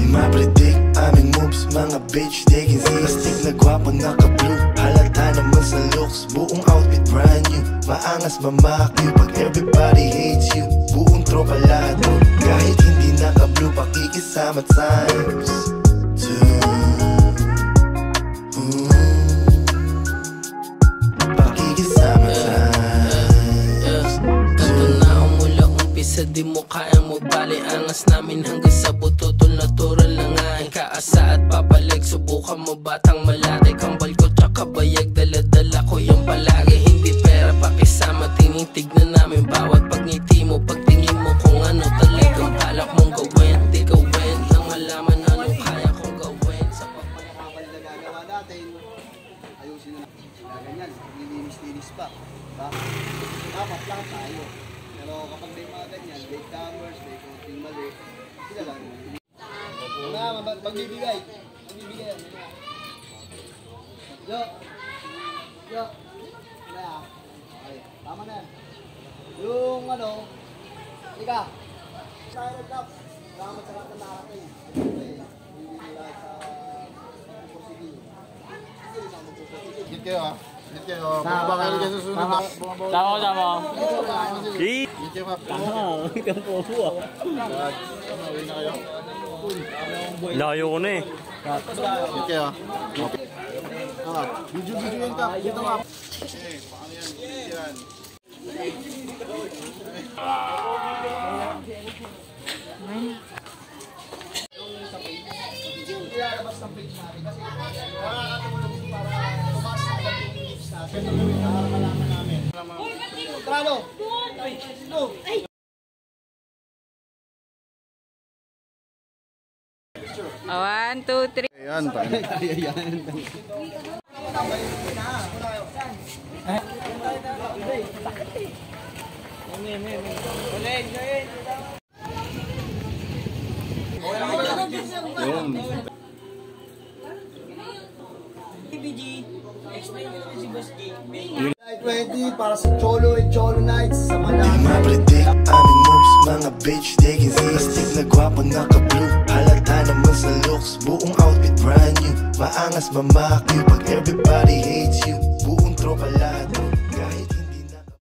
ma-predict aming moves, mga bitch they can see. Astig na gwapo naka-blue, halata naman sa looks. Buong outfit brand new, maangas mamakyu. Pag everybody hates you, buong tropa lahat. Kahit hindi naka-blue, pakikisama times 2. Pakikisama times 2. Sa di mo kaya mo bali, angas namin hanggang sa buto. Tol natural lang nga ikaasa at papalag. Subukan mo batang malate, kambal ko tsaka bayag. Dala-dala ko yung palagi, hindi pera pakisama. Tinitignan namin bawat pagngiti mo, pagtingin mo kung ano talagang balak mong gawin. Di gawin nang malaman anong kaya kong gawin. Sa pagkakabal na gagawa natin, ayusin na ganyan, nilinis-linis pa, diba? Dapat lang tayo. Pero kapag may mga ganyan, may commerce, may konting mali, sila lang. Magbibigay. Magbibigay yan. Yo. Okay, tama na yan. Yung ano, ika. Silent up. Salamat sa lahat na nakarating. Okay, bibigay lahat sa positive. Hit kayo ha. Hit kayo. Baka kayo kayo susunod na. Tama. Hit kayo ha. Ikaw po po ah. Uwi na kayo. Layo ko na eh. Hit kayo ha. Video yan ka. Dito ka. Paano yan? Ilalabas ng page natin kasi makakatulong para tumaas ang pag-iips natin. Para malaman namin. Trano! No! 1, 2, 3. Ayan, tayo. Night 20 para sa Cholo and Cholo Nights sa Manila. ma-predict aming moves, mga bitch they can see. Astig na gwapo naka-blue, halata naman sa looks. Buong outfit brand new, maangas mamakyu. Pag everybody hates you, buong tropa lahat.